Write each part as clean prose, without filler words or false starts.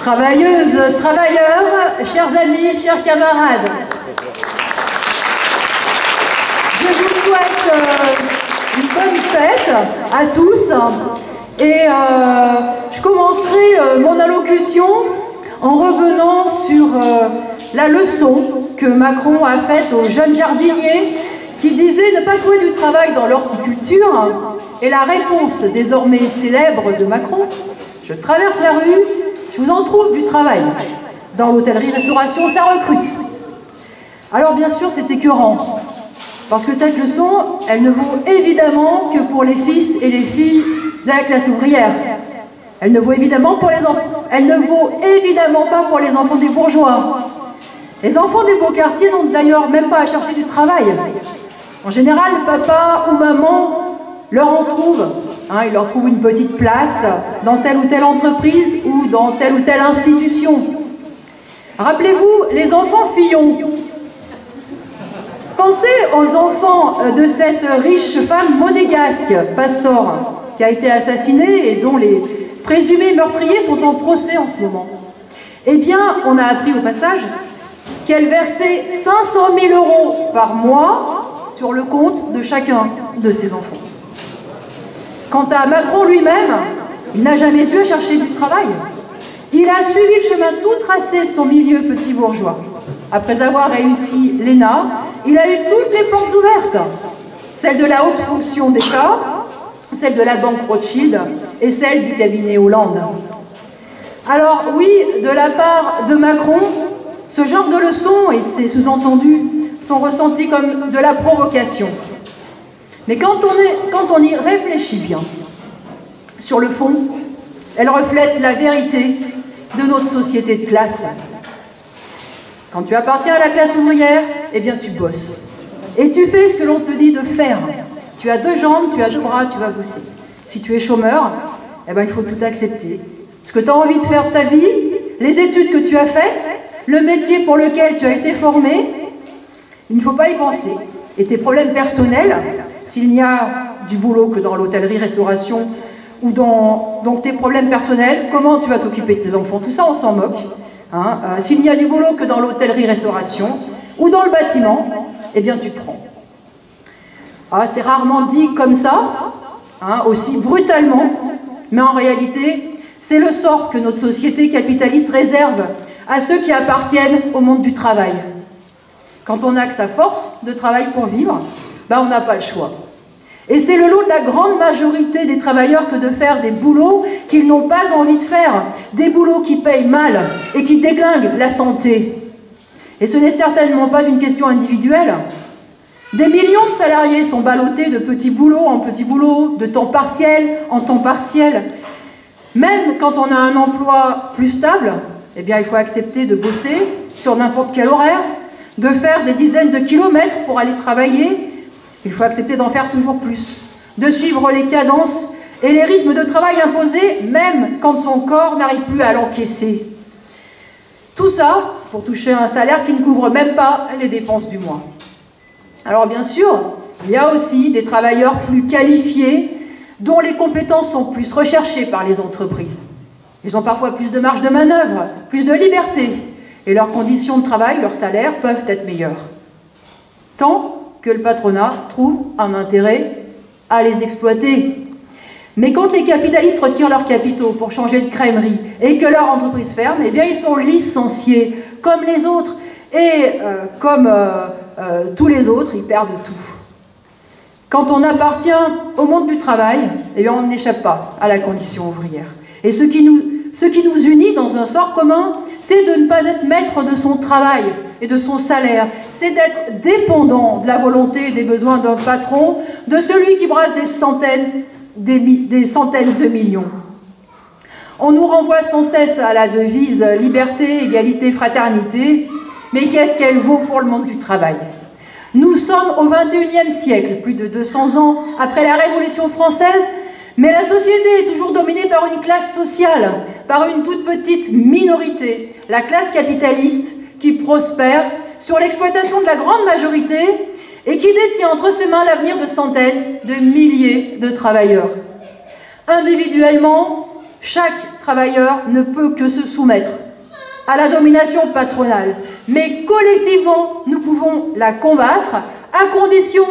Travailleuses, travailleurs, chers amis, chers camarades, je vous souhaite une bonne fête à tous et je commencerai mon allocution en revenant sur la leçon que Macron a faite aux jeunes jardiniers qui disaient ne pas trouver du travail dans l'horticulture, et la réponse désormais célèbre de Macron: je traverse la rue, je vous en trouve du travail. Dans l'hôtellerie-restauration, ça recrute. Alors bien sûr, c'est écœurant, parce que cette leçon, elle ne vaut évidemment que pour les fils et les filles de la classe ouvrière. Elle ne vaut évidemment pas pour les enfants des bourgeois. Les enfants des beaux quartiers n'ont d'ailleurs même pas à chercher du travail. En général, papa ou maman leur en trouve. Ils leur trouvent une petite place dans telle ou telle entreprise ou dans telle ou telle institution. Rappelez-vous les enfants Fillon. Pensez aux enfants de cette riche femme monégasque, Pastor, qui a été assassinée et dont les présumés meurtriers sont en procès en ce moment. Eh bien, on a appris au passage qu'elle versait 500 000 € par mois sur le compte de chacun de ses enfants. Quant à Macron lui-même, il n'a jamais eu à chercher du travail. Il a suivi le chemin tout tracé de son milieu petit bourgeois. Après avoir réussi l'ENA, il a eu toutes les portes ouvertes. Celle de la haute fonction d'État, celle de la banque Rothschild et celle du cabinet Hollande. Alors oui, de la part de Macron, ce genre de leçons et ses sous-entendus sont ressentis comme de la provocation. Mais quand on y réfléchit bien, sur le fond, elle reflète la vérité de notre société de classe. Quand tu appartiens à la classe ouvrière, eh bien tu bosses. Et tu fais ce que l'on te dit de faire. Tu as 2 jambes, tu as 2 bras, tu vas bosser. Si tu es chômeur, eh bien il faut tout accepter. Ce que tu as envie de faire de ta vie, les études que tu as faites, le métier pour lequel tu as été formé, il ne faut pas y penser. Et tes problèmes personnels, s'il n'y a du boulot que dans l'hôtellerie-restauration ou dans tes problèmes personnels, comment tu vas t'occuper de tes enfants? Tout ça, on s'en moque. S'il n'y a du boulot que dans l'hôtellerie-restauration ou dans le bâtiment, eh bien tu prends. C'est rarement dit comme ça, aussi brutalement, mais en réalité, c'est le sort que notre société capitaliste réserve à ceux qui appartiennent au monde du travail. Quand on n'a que sa force de travail pour vivre, on n'a pas le choix. Et c'est le lot de la grande majorité des travailleurs que de faire des boulots qu'ils n'ont pas envie de faire, des boulots qui payent mal et qui déglinguent la santé. Et ce n'est certainement pas une question individuelle. Des millions de salariés sont ballottés de petits boulots en petits boulots, de temps partiel en temps partiel. Même quand on a un emploi plus stable, eh bien il faut accepter de bosser sur n'importe quel horaire, de faire des dizaines de kilomètres pour aller travailler. Il faut accepter d'en faire toujours plus, de suivre les cadences et les rythmes de travail imposés, même quand son corps n'arrive plus à l'encaisser. Tout ça pour toucher un salaire qui ne couvre même pas les dépenses du mois. Alors bien sûr, il y a aussi des travailleurs plus qualifiés dont les compétences sont plus recherchées par les entreprises. Ils ont parfois plus de marge de manœuvre, plus de liberté, et leurs conditions de travail, leurs salaires peuvent être meilleurs. Tant que le patronat trouve un intérêt à les exploiter. Mais quand les capitalistes retirent leurs capitaux pour changer de crèmerie et que leur entreprise ferme, eh bien ils sont licenciés comme les autres. Et comme tous les autres, ils perdent tout. Quand on appartient au monde du travail, eh bien on n'échappe pas à la condition ouvrière. Et ce qui nous unit dans un sort commun, c'est de ne pas être maître de son travail et de son salaire. C'est d'être dépendant de la volonté et des besoins d'un patron, de celui qui brasse des centaines de millions. On nous renvoie sans cesse à la devise « liberté, égalité, fraternité », mais qu'est-ce qu'elle vaut pour le monde du travail? Nous sommes au XXIe siècle, plus de 200 ans après la Révolution française, mais la société est toujours dominée par une classe sociale, par une toute petite minorité, la classe capitaliste, qui prospère sur l'exploitation de la grande majorité et qui détient entre ses mains l'avenir de centaines de milliers de travailleurs. Individuellement, Chaque travailleur ne peut que se soumettre à la domination patronale, mais collectivement, nous pouvons la combattre à condition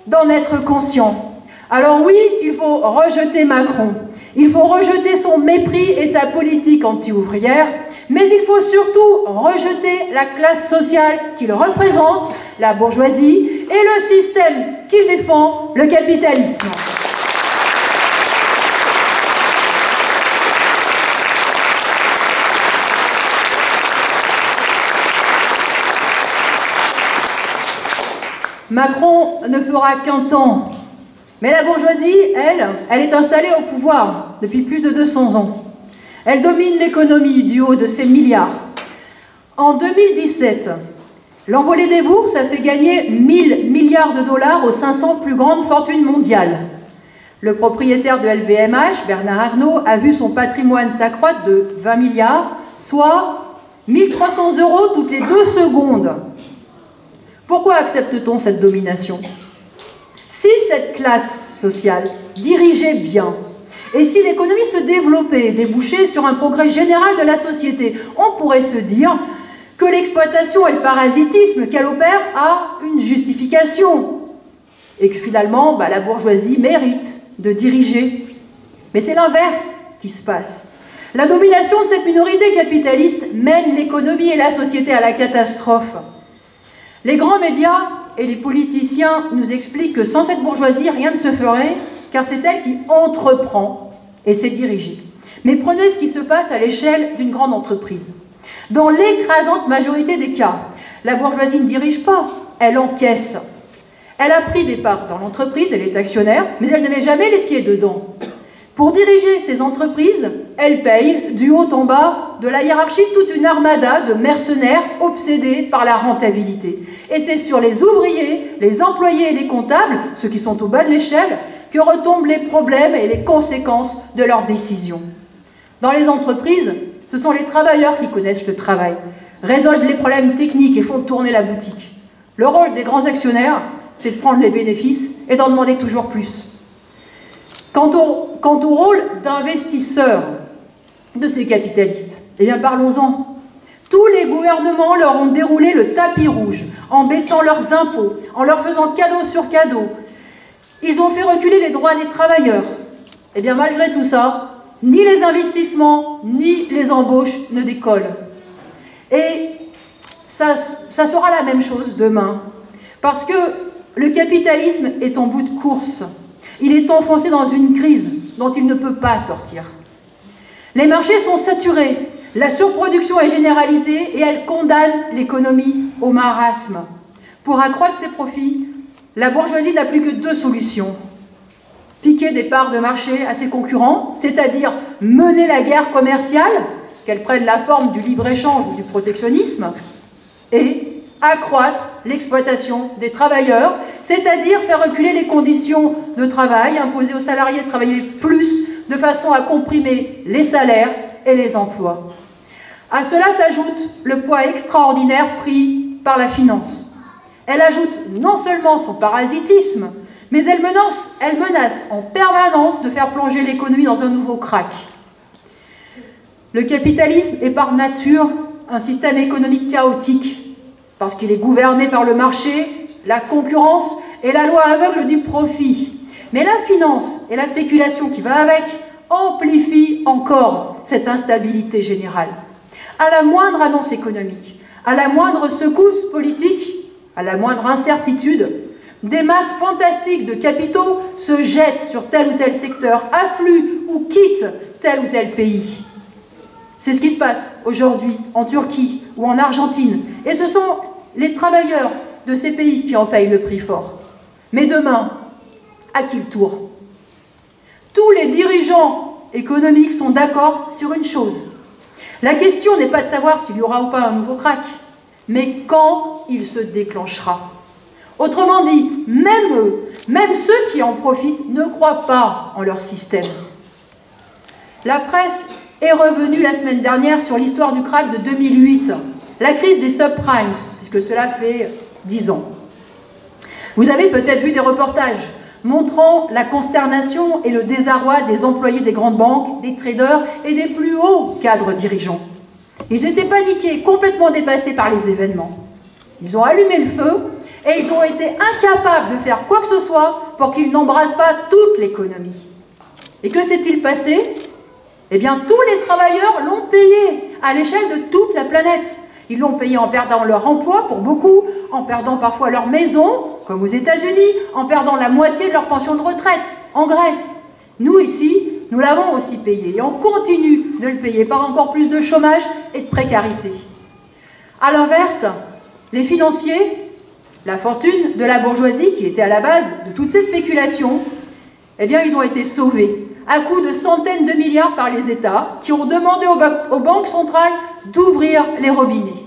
d'en être conscients. Alors oui, il faut rejeter Macron, il faut rejeter son mépris et sa politique anti-ouvrière, mais il faut surtout rejeter la classe sociale qu'il représente, la bourgeoisie, et le système qu'il défend, le capitalisme. Macron ne fera qu'un temps, mais la bourgeoisie, elle est installée au pouvoir depuis plus de 200 ans. Elle domine l'économie du haut de ses milliards. En 2017, l'envolée des bourses a fait gagner 1000 milliards de dollars aux 500 plus grandes fortunes mondiales. Le propriétaire de LVMH, Bernard Arnault, a vu son patrimoine s'accroître de 20 milliards, soit 1300 € toutes les 2 secondes. Pourquoi accepte-t-on cette domination? Si cette classe sociale dirigeait bien, et si l'économie se développait et débouchait sur un progrès général de la société, on pourrait se dire que l'exploitation et le parasitisme qu'elle opère a une justification, et que finalement, la bourgeoisie mérite de diriger. Mais c'est l'inverse qui se passe. La domination de cette minorité capitaliste mène l'économie et la société à la catastrophe. Les grands médias et les politiciens nous expliquent que sans cette bourgeoisie, rien ne se ferait, car c'est elle qui entreprend et c'est dirigé. Mais prenez ce qui se passe à l'échelle d'une grande entreprise. Dans l'écrasante majorité des cas, la bourgeoisie ne dirige pas, elle encaisse. Elle a pris des parts dans l'entreprise, elle est actionnaire, mais elle ne met jamais les pieds dedans. Pour diriger ces entreprises, elle paye du haut en bas de la hiérarchie toute une armada de mercenaires obsédés par la rentabilité. Et c'est sur les ouvriers, les employés et les comptables, ceux qui sont au bas de l'échelle, que retombent les problèmes et les conséquences de leurs décisions. Dans les entreprises, ce sont les travailleurs qui connaissent le travail, résolvent les problèmes techniques et font tourner la boutique. Le rôle des grands actionnaires, c'est de prendre les bénéfices et d'en demander toujours plus. Quant au rôle d'investisseurs de ces capitalistes, eh bien parlons-en. Tous les gouvernements leur ont déroulé le tapis rouge en baissant leurs impôts, en leur faisant cadeau sur cadeau. Ils ont fait reculer les droits des travailleurs. Eh bien malgré tout ça, ni les investissements, ni les embauches ne décollent. Et ça sera la même chose demain. Parce que le capitalisme est en bout de course. Il est enfoncé dans une crise dont il ne peut pas sortir. Les marchés sont saturés, la surproduction est généralisée et elle condamne l'économie au marasme. Pour accroître ses profits, la bourgeoisie n'a plus que 2 solutions. Piquer des parts de marché à ses concurrents, c'est-à-dire mener la guerre commerciale, qu'elle prenne la forme du libre-échange ou du protectionnisme, et accroître l'exploitation des travailleurs, c'est-à-dire faire reculer les conditions de travail, imposer aux salariés de travailler plus de façon à comprimer les salaires et les emplois. À cela s'ajoute le poids extraordinaire pris par la finance. Elle ajoute non seulement son parasitisme, mais elle menace en permanence de faire plonger l'économie dans un nouveau krach. Le capitalisme est par nature un système économique chaotique, parce qu'il est gouverné par le marché, la concurrence et la loi aveugle du profit. Mais la finance et la spéculation qui va avec amplifient encore cette instabilité générale. À la moindre annonce économique, à la moindre secousse politique, à la moindre incertitude, des masses fantastiques de capitaux se jettent sur tel ou tel secteur, affluent ou quittent tel ou tel pays. C'est ce qui se passe aujourd'hui en Turquie ou en Argentine. Et ce sont les travailleurs de ces pays qui en payent le prix fort. Mais demain, à qui le tour? Tous les dirigeants économiques sont d'accord sur une chose. La question n'est pas de savoir s'il y aura ou pas un nouveau krach, mais quand il se déclenchera. Autrement dit, même eux, même ceux qui en profitent, ne croient pas en leur système. La presse est revenue la semaine dernière sur l'histoire du krach de 2008, la crise des subprimes, puisque cela fait 10 ans. Vous avez peut-être vu des reportages montrant la consternation et le désarroi des employés des grandes banques, des traders et des plus hauts cadres dirigeants. Ils étaient paniqués, complètement dépassés par les événements. Ils ont allumé le feu et ils ont été incapables de faire quoi que ce soit pour qu'ils n'embrassent pas toute l'économie. Et que s'est-il passé? Eh bien, tous les travailleurs l'ont payé à l'échelle de toute la planète. Ils l'ont payé en perdant leur emploi, pour beaucoup, en perdant parfois leur maison, comme aux États-Unis, en perdant la moitié de leur pension de retraite, en Grèce. Nous, ici, nous l'avons aussi payé, et on continue de le payer par encore plus de chômage et de précarité. À l'inverse, les financiers, la fortune de la bourgeoisie, qui était à la base de toutes ces spéculations, eh bien, ils ont été sauvés à coût de centaines de milliards par les États qui ont demandé aux banques centrales d'ouvrir les robinets.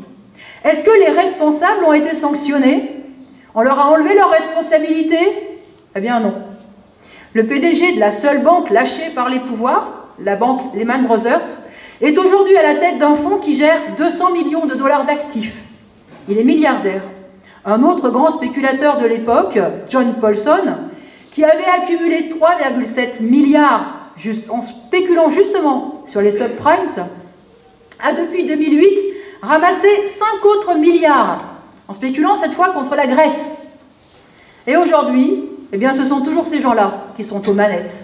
Est-ce que les responsables ont été sanctionnés? On leur a enlevé leurs responsabilités? Eh bien non. Le PDG de la seule banque lâchée par les pouvoirs, la banque Lehman Brothers, est aujourd'hui à la tête d'un fonds qui gère 200 millions de dollars d'actifs. Il est milliardaire. Un autre grand spéculateur de l'époque, John Paulson, qui avait accumulé 3,7 milliards en spéculant justement sur les subprimes, a depuis 2008 ramassé 5 autres milliards en spéculant cette fois contre la Grèce. Et aujourd'hui, eh bien, ce sont toujours ces gens-là qui sont aux manettes.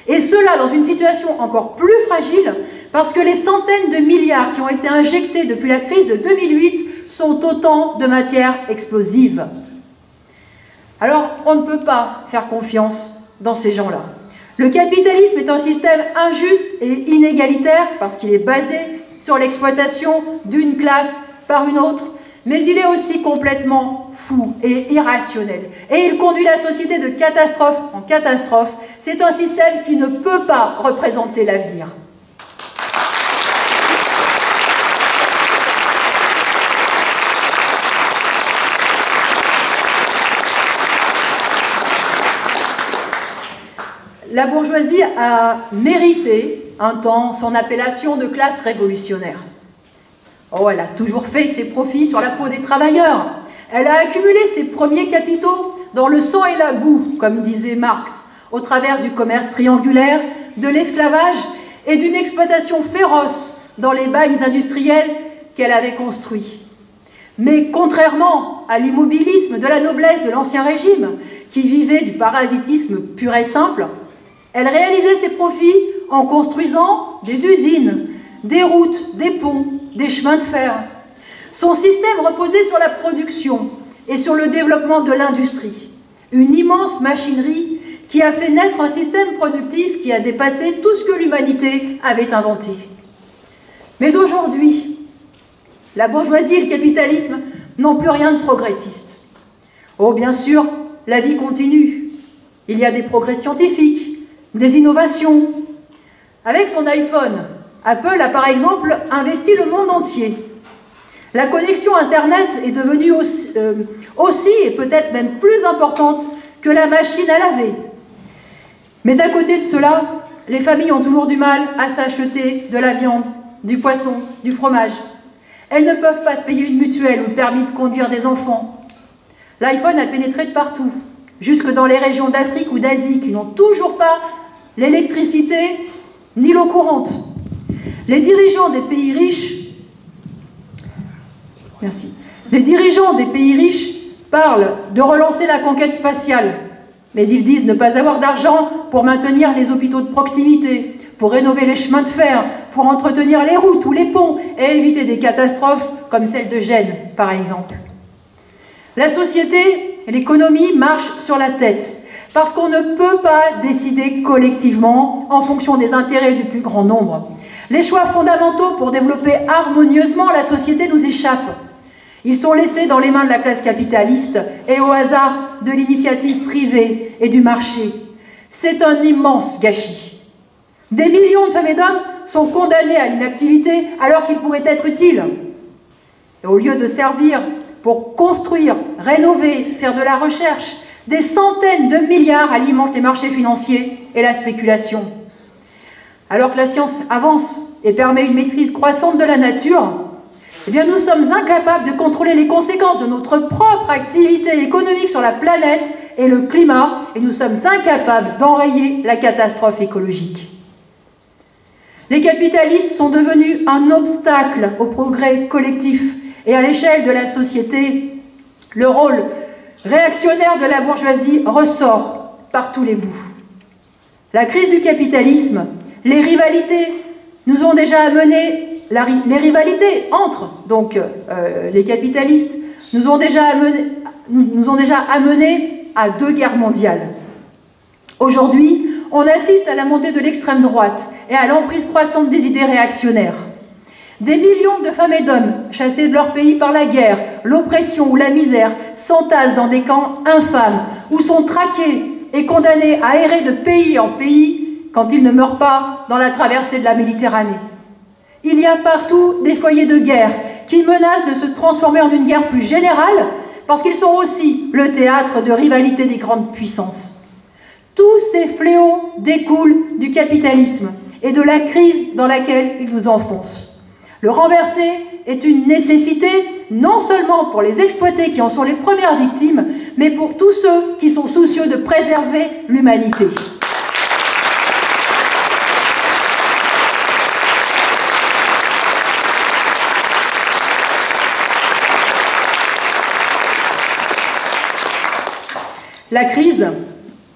Et cela dans une situation encore plus fragile parce que les centaines de milliards qui ont été injectés depuis la crise de 2008 sont autant de matières explosives. Alors, on ne peut pas faire confiance dans ces gens-là. Le capitalisme est un système injuste et inégalitaire parce qu'il est basé sur l'exploitation d'une classe par une autre, mais il est aussi complètement fou et irrationnel. Et il conduit la société de catastrophe en catastrophe. C'est un système qui ne peut pas représenter l'avenir. La bourgeoisie a mérité un temps son appellation de classe révolutionnaire. Oh, elle a toujours fait ses profits sur la peau des travailleurs. Elle a accumulé ses premiers capitaux dans le sang et la boue, comme disait Marx, au travers du commerce triangulaire, de l'esclavage et d'une exploitation féroce dans les bagnes industriels qu'elle avait construits. Mais contrairement à l'immobilisme de la noblesse de l'Ancien Régime, qui vivait du parasitisme pur et simple, elle réalisait ses profits en construisant des usines, des routes, des ponts, des chemins de fer. Son système reposait sur la production et sur le développement de l'industrie. Une immense machinerie qui a fait naître un système productif qui a dépassé tout ce que l'humanité avait inventé. Mais aujourd'hui, la bourgeoisie et le capitalisme n'ont plus rien de progressiste. Oh, bien sûr, la vie continue. Il y a des progrès scientifiques, des innovations. Avec son iPhone, Apple a par exemple investi le monde entier. La connexion Internet est devenue aussi et peut-être même plus importante que la machine à laver. Mais à côté de cela, les familles ont toujours du mal à s'acheter de la viande, du poisson, du fromage. Elles ne peuvent pas se payer une mutuelle ou le permis de conduire des enfants. L'iPhone a pénétré de partout, jusque dans les régions d'Afrique ou d'Asie qui n'ont toujours pas l'électricité ni l'eau courante. Les dirigeants des pays riches, parlent de relancer la conquête spatiale, mais ils disent ne pas avoir d'argent pour maintenir les hôpitaux de proximité, pour rénover les chemins de fer, pour entretenir les routes ou les ponts et éviter des catastrophes comme celle de Gênes, par exemple. La société et l'économie marchent sur la tête parce qu'on ne peut pas décider collectivement en fonction des intérêts du plus grand nombre. Les choix fondamentaux pour développer harmonieusement la société nous échappent. Ils sont laissés dans les mains de la classe capitaliste et au hasard de l'initiative privée et du marché. C'est un immense gâchis. Des millions de femmes et d'hommes sont condamnés à l'inactivité alors qu'ils pourraient être utiles. Et au lieu de servir pour construire, rénover, faire de la recherche, des centaines de milliards alimentent les marchés financiers et la spéculation. Alors que la science avance et permet une maîtrise croissante de la nature, eh bien nous sommes incapables de contrôler les conséquences de notre propre activité économique sur la planète et le climat, et nous sommes incapables d'enrayer la catastrophe écologique. Les capitalistes sont devenus un obstacle au progrès collectif, et à l'échelle de la société, le rôle réactionnaire de la bourgeoisie ressort par tous les bouts. La crise du capitalisme, les rivalités nous ont déjà amené, les rivalités entre les capitalistes nous ont déjà amené à 2 guerres mondiales. Aujourd'hui, on assiste à la montée de l'extrême droite et à l'emprise croissante des idées réactionnaires. Des millions de femmes et d'hommes, chassés de leur pays par la guerre, l'oppression ou la misère, s'entassent dans des camps infâmes, où sont traqués et condamnés à errer de pays en pays quand ils ne meurent pas dans la traversée de la Méditerranée. Il y a partout des foyers de guerre qui menacent de se transformer en une guerre plus générale parce qu'ils sont aussi le théâtre de rivalité des grandes puissances. Tous ces fléaux découlent du capitalisme et de la crise dans laquelle il nous enfonce. Le renverser est une nécessité, non seulement pour les exploités qui en sont les premières victimes, mais pour tous ceux qui sont soucieux de préserver l'humanité. La crise,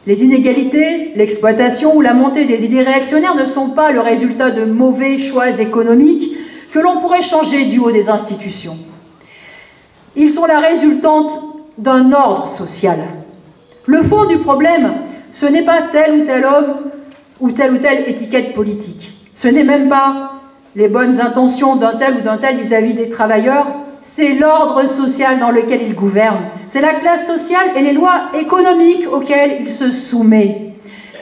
les inégalités, l'exploitation ou la montée des idées réactionnaires ne sont pas le résultat de mauvais choix économiques que l'on pourrait changer du haut des institutions. Ils sont la résultante d'un ordre social. Le fond du problème, ce n'est pas tel ou tel homme ou telle étiquette politique. Ce n'est même pas les bonnes intentions d'un tel ou d'un tel vis-à-vis des travailleurs, c'est l'ordre social dans lequel ils gouvernent. C'est la classe sociale et les lois économiques auxquelles il se soumet.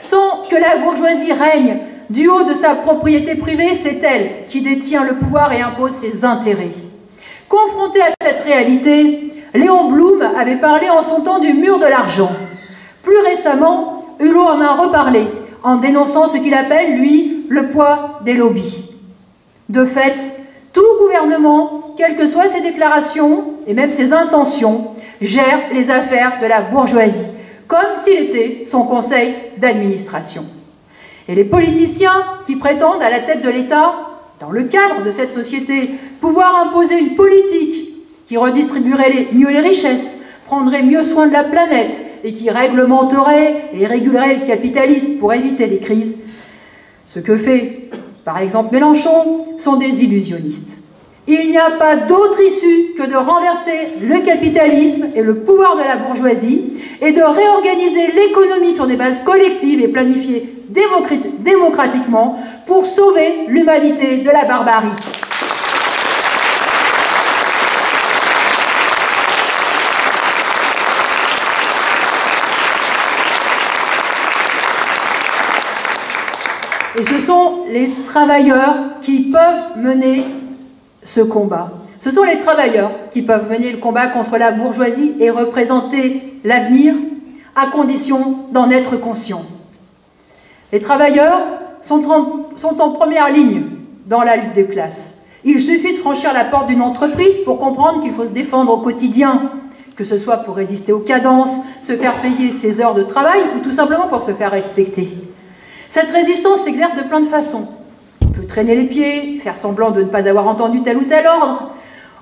Tant que la bourgeoisie règne du haut de sa propriété privée, c'est elle qui détient le pouvoir et impose ses intérêts. Confronté à cette réalité, Léon Blum avait parlé en son temps du mur de l'argent. Plus récemment, Hulot en a reparlé, en dénonçant ce qu'il appelle, lui, le poids des lobbies. De fait, tout gouvernement, quelles que soient ses déclarations et même ses intentions, gère les affaires de la bourgeoisie, comme s'il était son conseil d'administration. Et les politiciens qui prétendent à la tête de l'État, dans le cadre de cette société, pouvoir imposer une politique qui redistribuerait mieux les richesses, prendrait mieux soin de la planète et qui réglementerait et régulerait le capitalisme pour éviter les crises, ce que fait, par exemple, Mélenchon, sont des illusionnistes. Il n'y a pas d'autre issue que de renverser le capitalisme et le pouvoir de la bourgeoisie et de réorganiser l'économie sur des bases collectives et planifiées démocratiquement pour sauver l'humanité de la barbarie. Et ce sont les travailleurs qui peuvent mener ce combat. Ce sont les travailleurs qui peuvent mener le combat contre la bourgeoisie et représenter l'avenir, à condition d'en être conscients. Les travailleurs sont en première ligne dans la lutte des classes. Il suffit de franchir la porte d'une entreprise pour comprendre qu'il faut se défendre au quotidien, que ce soit pour résister aux cadences, se faire payer ses heures de travail ou tout simplement pour se faire respecter. Cette résistance s'exerce de plein de façons. On peut traîner les pieds, faire semblant de ne pas avoir entendu tel ou tel ordre.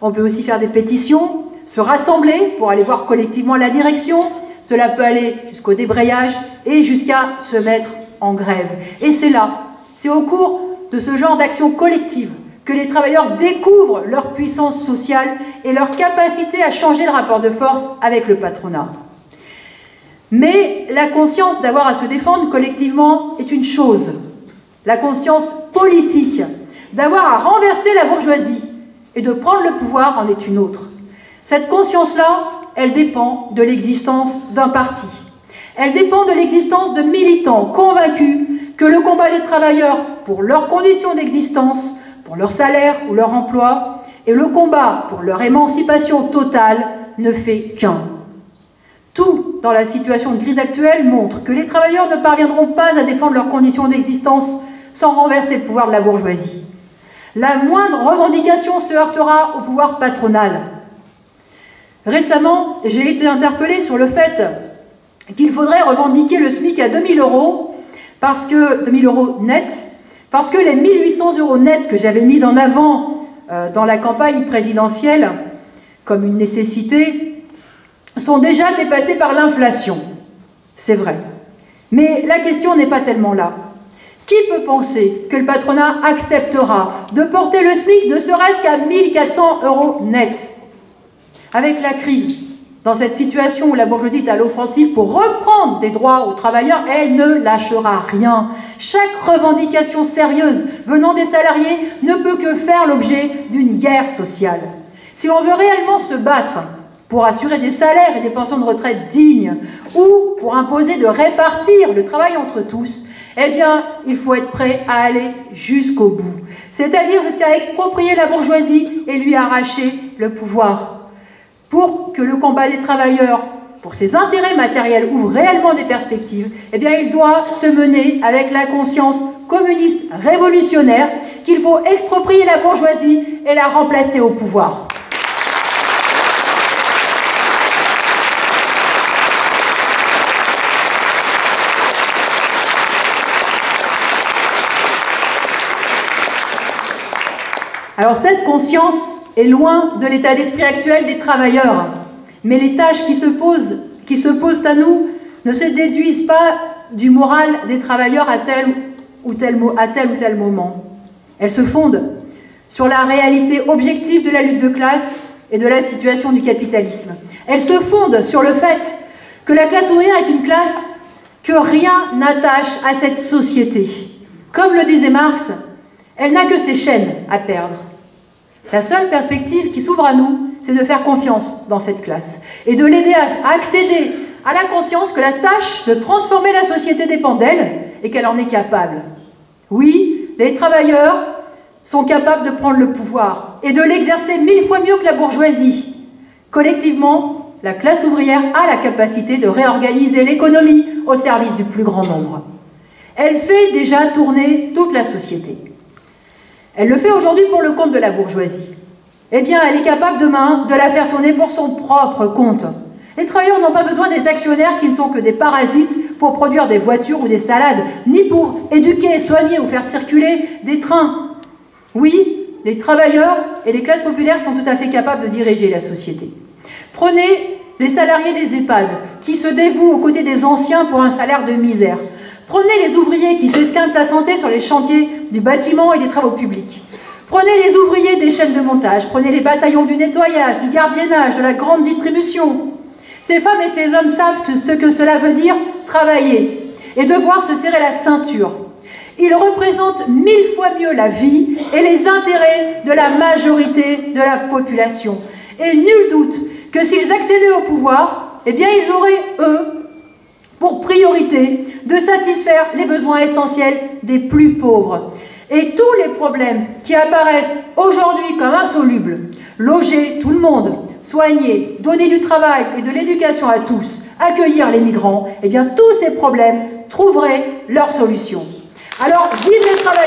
On peut aussi faire des pétitions, se rassembler pour aller voir collectivement la direction. Cela peut aller jusqu'au débrayage et jusqu'à se mettre en grève. Et c'est là, c'est au cours de ce genre d'action collective que les travailleurs découvrent leur puissance sociale et leur capacité à changer le rapport de force avec le patronat. Mais la conscience d'avoir à se défendre collectivement est une chose. La conscience politique d'avoir à renverser la bourgeoisie et de prendre le pouvoir en est une autre. Cette conscience-là, elle dépend de l'existence d'un parti. Elle dépend de l'existence de militants convaincus que le combat des travailleurs pour leurs conditions d'existence, pour leur salaire ou leur emploi, et le combat pour leur émancipation totale ne fait qu'un. Tout dans la situation de crise actuelle montre que les travailleurs ne parviendront pas à défendre leurs conditions d'existence sans renverser le pouvoir de la bourgeoisie. La moindre revendication se heurtera au pouvoir patronal. Récemment, j'ai été interpellée sur le fait qu'il faudrait revendiquer le SMIC à 2000 €, 2000 € net, parce que les 1800 € net que j'avais mis en avant dans la campagne présidentielle comme une nécessité sont déjà dépassés par l'inflation. C'est vrai. Mais la question n'est pas tellement là. Qui peut penser que le patronat acceptera de porter le SMIC ne serait-ce qu'à 1400 € net? Avec la crise, dans cette situation où la bourgeoisie est à l'offensive pour reprendre des droits aux travailleurs, elle ne lâchera rien. Chaque revendication sérieuse venant des salariés ne peut que faire l'objet d'une guerre sociale. Si l'on veut réellement se battre pour assurer des salaires et des pensions de retraite dignes, ou pour imposer de répartir le travail entre tous, eh bien, il faut être prêt à aller jusqu'au bout. C'est-à-dire jusqu'à exproprier la bourgeoisie et lui arracher le pouvoir. Pour que le combat des travailleurs, pour ses intérêts matériels, ouvre réellement des perspectives, eh bien, il doit se mener avec la conscience communiste révolutionnaire qu'il faut exproprier la bourgeoisie et la remplacer au pouvoir. Alors cette conscience est loin de l'état d'esprit actuel des travailleurs, mais les tâches qui se posent à nous ne se déduisent pas du moral des travailleurs à tel ou tel moment. Elles se fondent sur la réalité objective de la lutte de classe et de la situation du capitalisme. Elles se fondent sur le fait que la classe ouvrière est une classe que rien n'attache à cette société. Comme le disait Marx, elle n'a que ses chaînes à perdre. La seule perspective qui s'ouvre à nous, c'est de faire confiance dans cette classe et de l'aider à accéder à la conscience que la tâche de transformer la société dépend d'elle et qu'elle en est capable. Oui, les travailleurs sont capables de prendre le pouvoir et de l'exercer 1000 fois mieux que la bourgeoisie. Collectivement, la classe ouvrière a la capacité de réorganiser l'économie au service du plus grand nombre. Elle fait déjà tourner toute la société. Elle le fait aujourd'hui pour le compte de la bourgeoisie. Eh bien, elle est capable demain de la faire tourner pour son propre compte. Les travailleurs n'ont pas besoin des actionnaires qui ne sont que des parasites pour produire des voitures ou des salades, ni pour éduquer, soigner ou faire circuler des trains. Oui, les travailleurs et les classes populaires sont tout à fait capables de diriger la société. Prenez les salariés des EHPAD qui se dévouent aux côtés des anciens pour un salaire de misère. Prenez les ouvriers qui s'esquintent la santé sur les chantiers du bâtiment et des travaux publics. Prenez les ouvriers des chaînes de montage, prenez les bataillons du nettoyage, du gardiennage, de la grande distribution. Ces femmes et ces hommes savent ce que cela veut dire travailler et devoir se serrer la ceinture. Ils représentent 1000 fois mieux la vie et les intérêts de la majorité de la population. Et nul doute que s'ils accédaient au pouvoir, eh bien ils auraient, eux, pour priorité de satisfaire les besoins essentiels des plus pauvres. Et tous les problèmes qui apparaissent aujourd'hui comme insolubles, loger tout le monde, soigner, donner du travail et de l'éducation à tous, accueillir les migrants, eh bien tous ces problèmes trouveraient leur solution. Alors, vive les travailleurs!